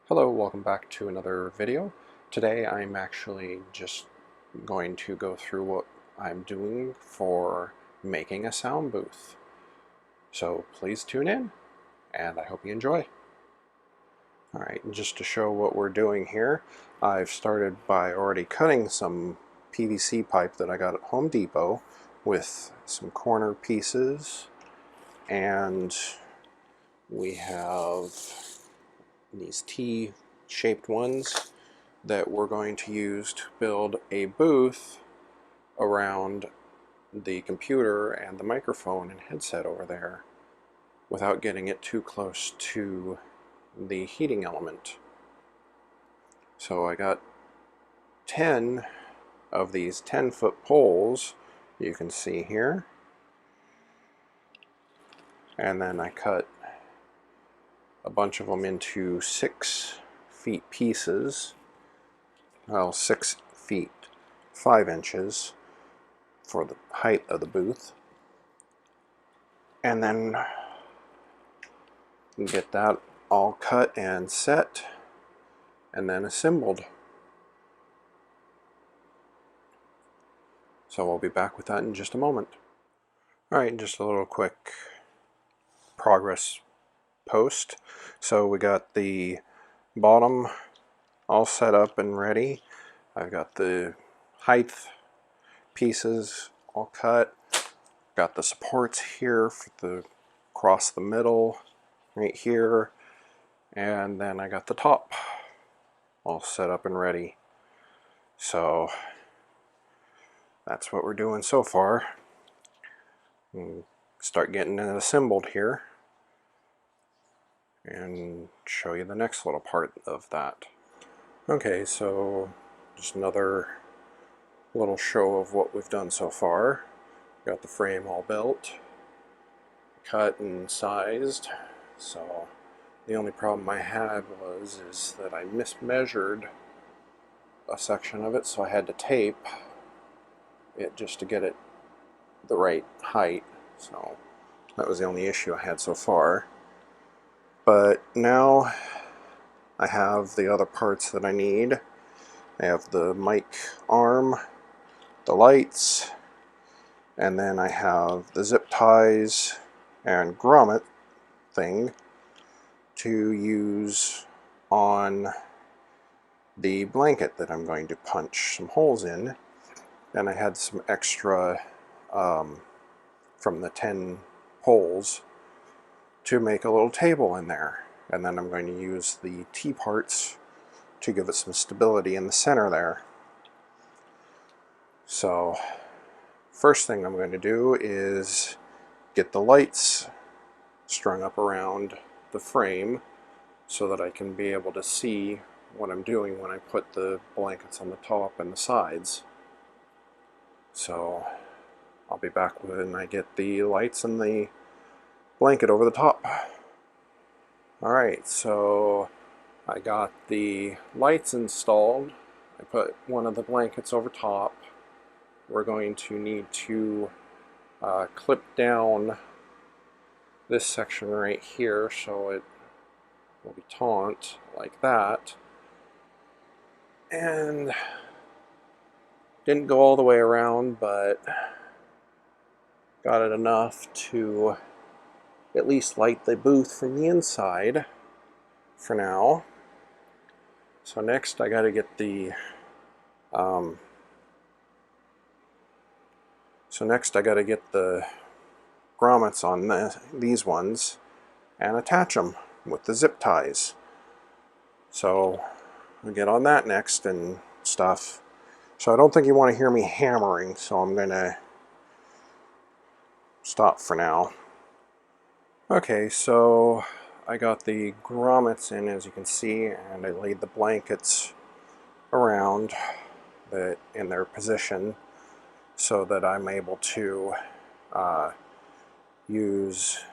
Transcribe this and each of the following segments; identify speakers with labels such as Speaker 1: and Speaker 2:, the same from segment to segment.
Speaker 1: Hello, welcome back to another video. Today I'm actually just going to go through what I'm doing for making a sound booth. So please tune in and I hope you enjoy. Alright, just to show what we're doing here, I've started by already cutting some PVC pipe that I got at Home Depot with some corner pieces, and we have these T-shaped ones that we're going to use to build a booth around the computer and the microphone and headset over there without getting it too close to the heating element. So I got 10 of these 10-foot poles you can see here, and then I cut a bunch of them into 6 feet pieces. Well, 6 feet 5 inches for the height of the booth, and then get that all cut and set and then assembled. So we'll be back with that in just a moment. Alright, just a little quick progress post. So we got the bottom all set up and ready. I've got the height pieces all cut. Got the supports here for the across the middle right here, and then I got the top all set up and ready. So that's what we're doing so far. And start getting it assembled here and show you the next little part of that. Okay, so just another little show of what we've done so far. Got the frame all built, cut and sized. So the only problem I had is that I mismeasured a section of it, so I had to tape it just to get it the right height. So that was the only issue I had so far. But now I have the other parts that I need. I have the mic arm, the lights, and then I have the zip ties and grommet thing to use on the blanket that I'm going to punch some holes in. And I had some extra from the 10 poles to make a little table in there. And then I'm going to use the T parts to give it some stability in the center there. So first thing I'm going to do is get the lights strung up around the frame so that I can be able to see what I'm doing when I put the blankets on the top and the sides. So I'll be back when I get the lights and the blanket over the top. Alright, so I got the lights installed. I put one of the blankets over top. We're going to need to clip down this section right here so it will be taut like that. And didn't go all the way around, but got it enough to at least light the booth from the inside for now. So next I got to get the grommets on these ones and attach them with the zip ties. So I'll get on that next and stuff. So I don't think you want to hear me hammering, so I'm going to stop for now. Okay, so I got the grommets in, as you can see, and I laid the blankets around in their position so that I'm able to use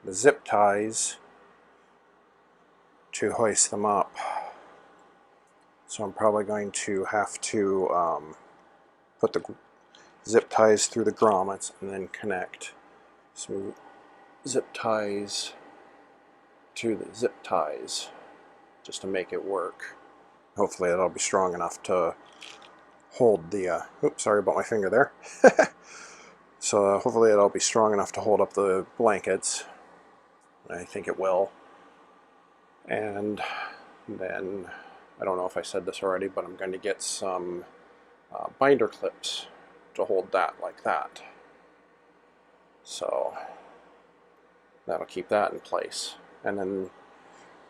Speaker 1: the zip ties to hoist them up. So I'm probably going to have to put the zip ties through the grommets and then connect some zip ties to the zip ties. just to make it work. Hopefully it'll be strong enough to hold the, oops, sorry about my finger there. So hopefully it'll be strong enough to hold up the blankets. I think it will. And then, I don't know if I said this already, but I'm going to get some binder clips to hold that like that. So that'll keep that in place. And then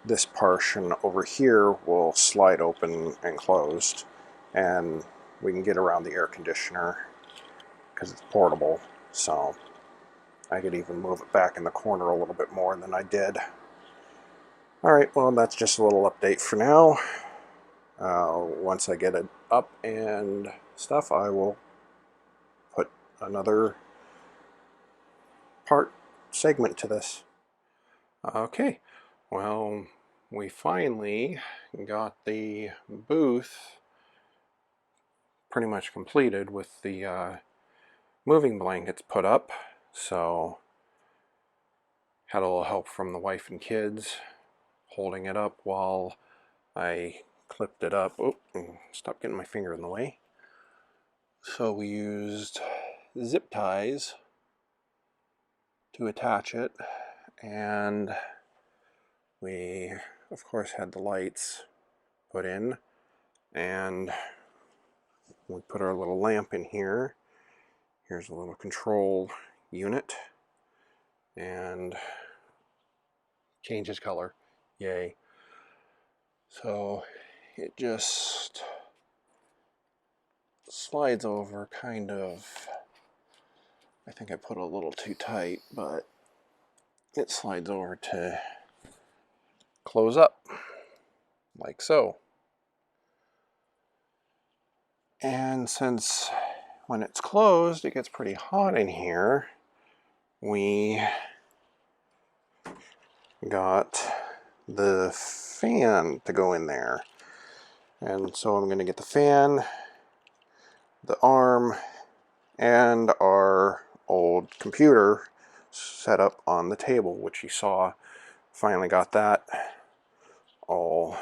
Speaker 1: this portion over here will slide open and closed, and we can get around the air conditioner because it's portable. So I could even move it back in the corner a little bit more than I did. Alright, well, that's just a little update for now. Once I get it up and stuff, I will put another segment to this. Okay, well, we finally got the booth pretty much completed with the moving blankets put up. So had a little help from the wife and kids holding it up while I clipped it up. Oh, stop getting my finger in the way. So we used zip ties to attach it, and we of course had the lights put in, and we put our little lamp in here. Here's a little control unit, and changes color, yay. So it just slides over kind of, I think I put a little too tight, but it slides over to close up like so. And since when it's closed it gets pretty hot in here, we got the fan to go in there. And so I'm going to get the fan, the arm, and our old computer set up on the table, which you saw. Finally got that all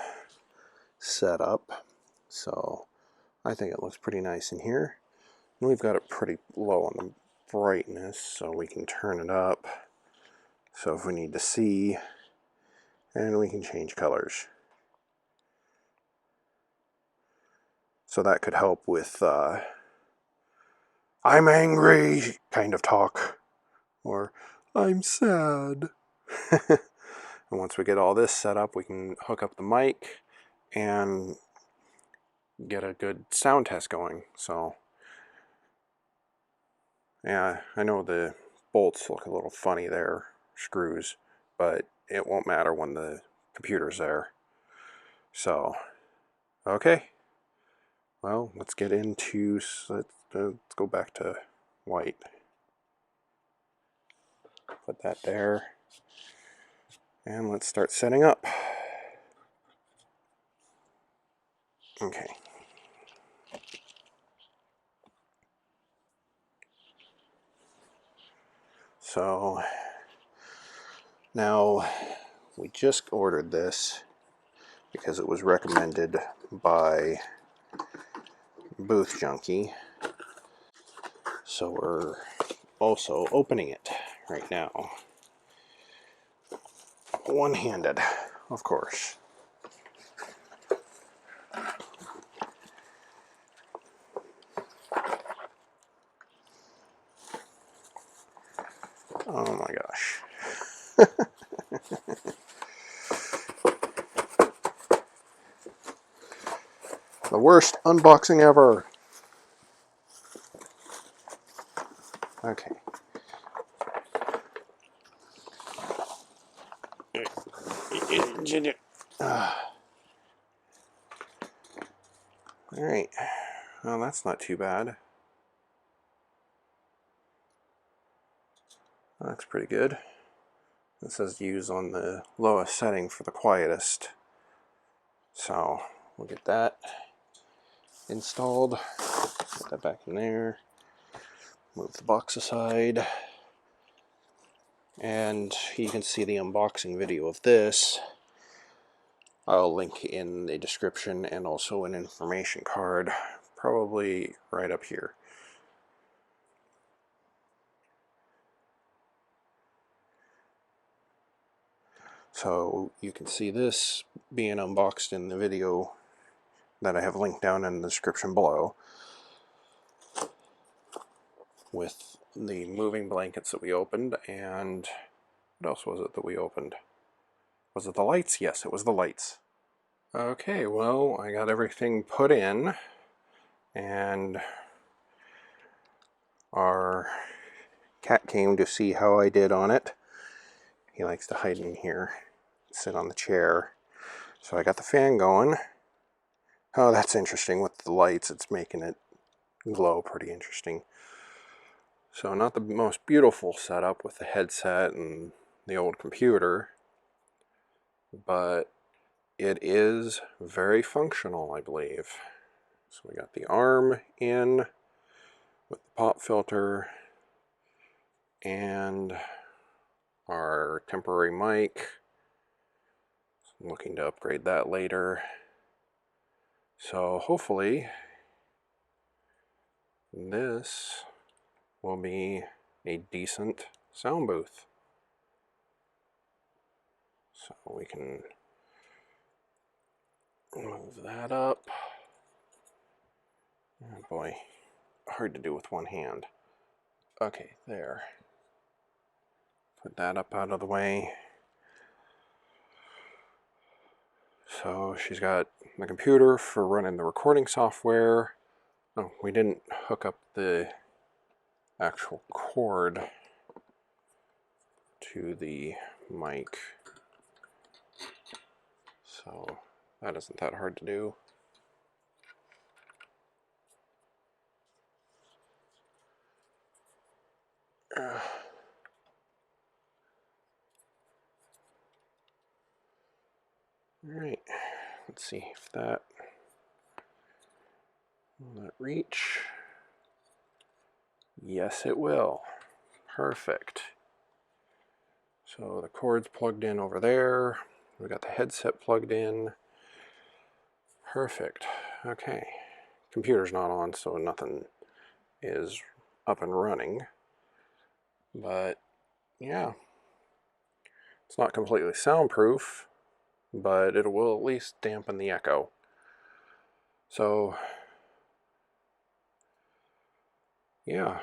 Speaker 1: set up. So I think it looks pretty nice in here. And we've got it pretty low on the brightness, so we can turn it up so if we need to see, and we can change colors. So that could help with I'm angry kind of talk, or I'm sad. And once we get all this set up, we can hook up the mic and get a good sound test going. So yeah, I know the bolts look a little funny there, screws, but it won't matter when the computer's there. So okay, well, let's get into, let's go back to white. Put that there, and let's start setting up. Okay. So now we just ordered this because it was recommended by Booth Junkie. So we're also opening it right now. One-handed, of course. Oh my gosh. The worst unboxing ever. Okay. Alright. Well, that's not too bad. That's pretty good. It says use on the lowest setting for the quietest. So we'll get that installed. Put that back in there. Move the box aside. And you can see the unboxing video of this. I'll link in the description and also an information card, probably right up here. So you can see this being unboxed in the video that I have linked down in the description below, with the moving blankets that we opened. And what else was it that we opened? Was it the lights? Yes, it was the lights. Okay, well, I got everything put in, and our cat came to see how I did on it. He likes to hide in here, sit on the chair. So I got the fan going. Oh, that's interesting with the lights. It's making it glow pretty interesting. So not the most beautiful setup with the headset and the old computer, but it is very functional, I believe. So we got the arm in with the pop filter and our temporary mic. I'm looking to upgrade that later. So hopefully this will be a decent sound booth. So we can move that up. Oh boy, hard to do with one hand. Okay, there. Put that up out of the way. So she's got the computer for running the recording software. Oh, we didn't hook up the actual cord to the mic, so that isn't that hard to do. Alright, let's see if that will that reach. Yes, it will. Perfect. So the cord's plugged in over there. We got the headset plugged in. Perfect. Okay. Computer's not on, so nothing is up and running. But yeah, it's not completely soundproof, but it will at least dampen the echo. So yeah,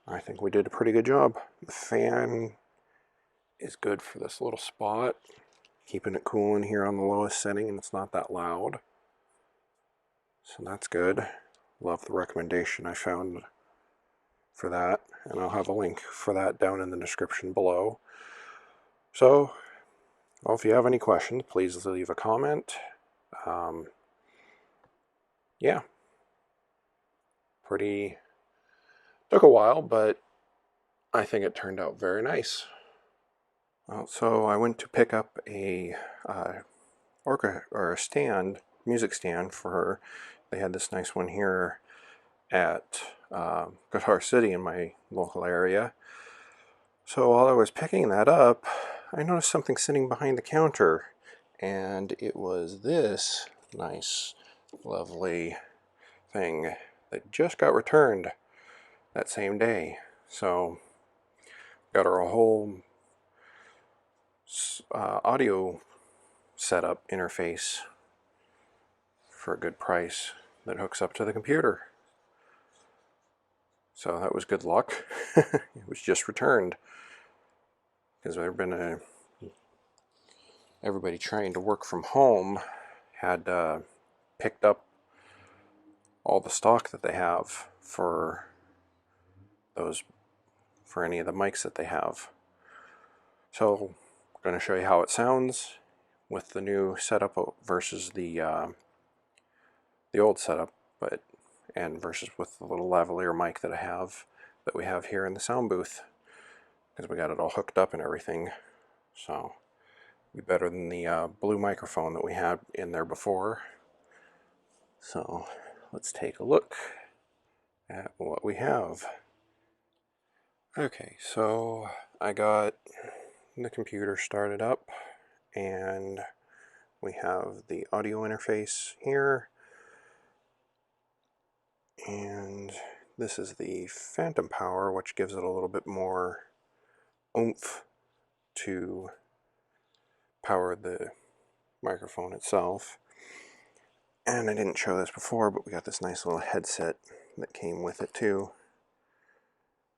Speaker 1: I think we did a pretty good job. The fan is good for this little spot, keeping it cool in here on the lowest setting, and it's not that loud. So that's good. Love the recommendation I found for that, and I'll have a link for that down in the description below. So, well, if you have any questions, please leave a comment. Yeah, took a while, but I think it turned out very nice. Well, so I went to pick up a music stand for her. They had this nice one here at Guitar City in my local area. So while I was picking that up, I noticed something sitting behind the counter, and it was this nice, lovely thing that just got returned that same day. So got her a whole audio setup interface for a good price that hooks up to the computer. So that was good luck. It was just returned because everybody trying to work from home had picked up all the stock that they have for any of the mics that they have. So I'm going to show you how it sounds with the new setup versus the old setup, and versus with the little lavalier mic that we have here in the sound booth, because we got it all hooked up and everything. So be better than the blue microphone that we had in there before. So let's take a look at what we have. Okay, so I got the computer started up, and we have the audio interface here, and this is the phantom power, which gives it a little bit more oomph to power the microphone itself. And I didn't show this before, but we got this nice little headset that came with it too.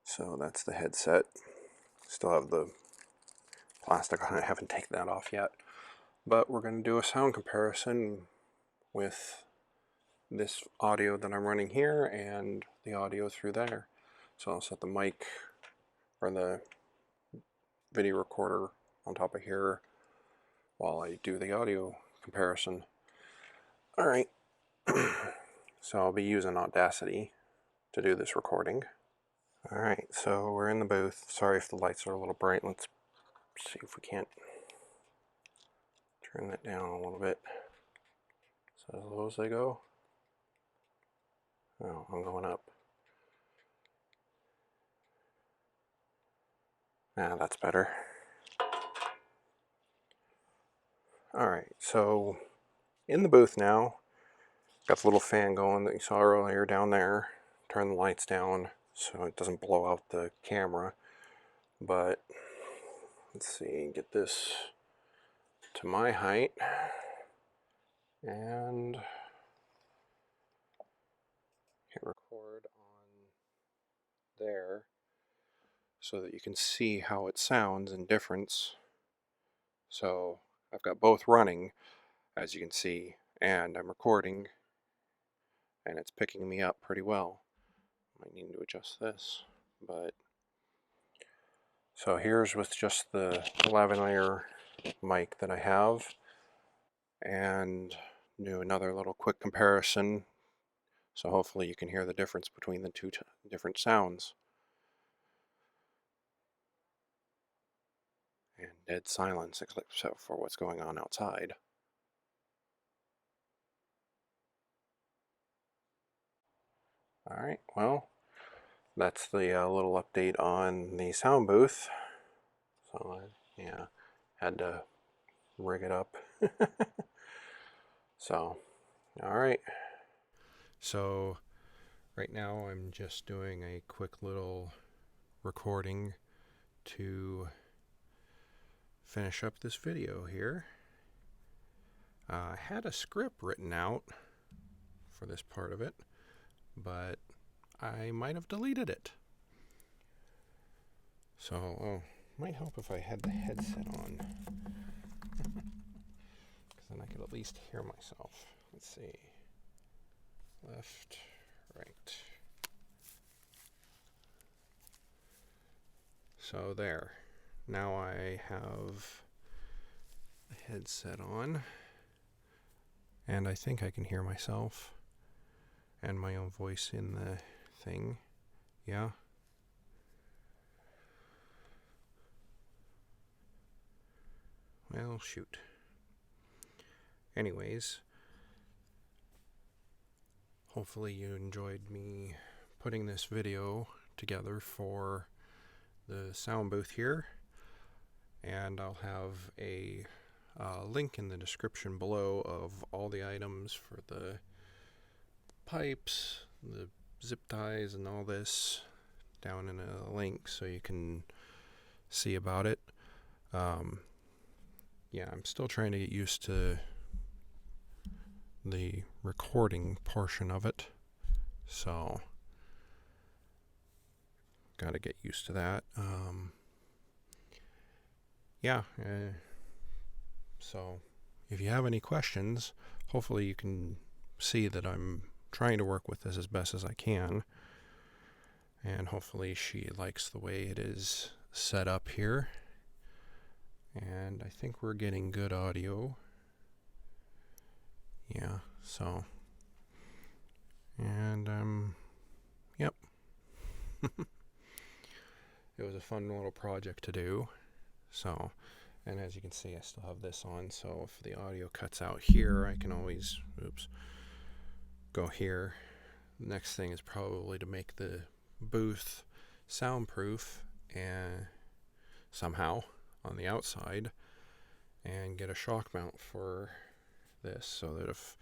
Speaker 1: So that's the headset. Still have the plastic on it, I haven't taken that off yet. But we're going to do a sound comparison with this audio that I'm running here and the audio through there. So I'll set the mic or the video recorder on top of here while I do the audio comparison. Alright, so I'll be using Audacity to do this recording. Alright, so we're in the booth. Sorry if the lights are a little bright. Let's see if we can't turn that down a little bit. So as low as they go. Oh, I'm going up. Ah, that's better. Alright, so in the booth now, got the little fan going that you saw earlier down there. Turn the lights down so it doesn't blow out the camera. But let's see, get this to my height and hit record on there so that you can see how it sounds in difference. So I've got both running, as you can see, and I'm recording, and it's picking me up pretty well. Might need to adjust this, but so here's with just the lavalier mic that I have, and do another little quick comparison, so hopefully you can hear the difference between the two different sounds. And dead silence except for what's going on outside. Alright, well, that's the little update on the sound booth. So, yeah, had to rig it up. So, alright. So, right now I'm just doing a quick little recording to finish up this video here. I had a script written out for this part of it, but I might have deleted it. So, might help if I had the headset on, because then I could at least hear myself. Let's see. Left, right. So there. Now I have the headset on, and I think I can hear myself and my own voice in the thing. Yeah. Well, shoot. Anyways, hopefully you enjoyed me putting this video together for the sound booth here, and I'll have a link in the description below of all the items for the pipes, the zip ties, and all this down in a link so you can see about it. Yeah, I'm still trying to get used to the recording portion of it, so got to get used to that. Yeah, so if you have any questions, hopefully you can see that I'm trying to work with this as best as I can, and hopefully she likes the way it is set up here. And I think we're getting good audio. Yeah, so, and yep. It was a fun little project to do. So, and as you can see, I still have this on, so if the audio cuts out here, I can always, go here. The next thing is probably to make the booth soundproof and somehow on the outside, and get a shock mount for this so that if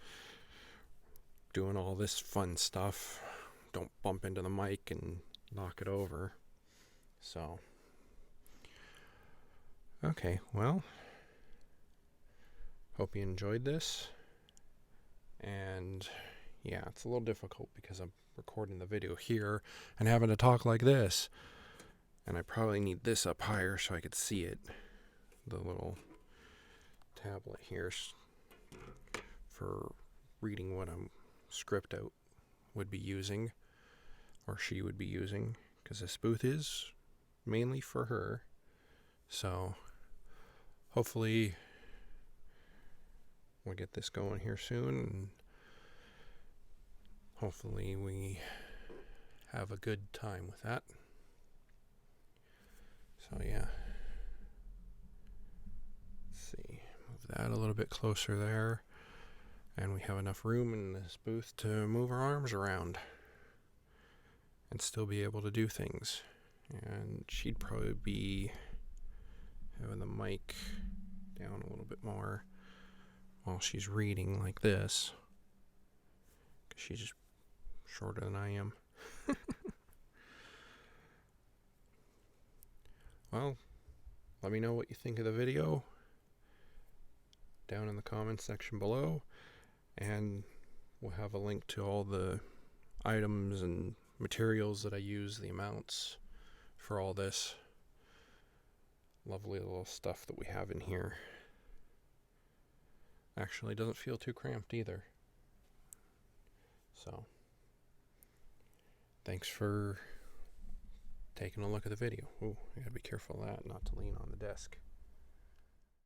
Speaker 1: doing all this fun stuff, don't bump into the mic and knock it over. So, okay, well, hope you enjoyed this. And yeah, it's a little difficult because I'm recording the video here and having to talk like this. And I probably need this up higher so I could see it. The little tablet here for reading what I'm script out would be using, or she would be using, because this booth is mainly for her. So hopefully we'll get this going here soon, and hopefully we have a good time with that. So yeah, let's see, move that a little bit closer there, and we have enough room in this booth to move our arms around and still be able to do things. And she'd probably be having the mic down a little bit more while she's reading like this, because she's just shorter than I am. Well, let me know what you think of the video down in the comments section below, and we'll have a link to all the items and materials that I use, the amounts for all this lovely little stuff that we have in here. Actually, doesn't feel too cramped either. So, thanks for taking a look at the video. Ooh, I gotta be careful of that, not to lean on the desk.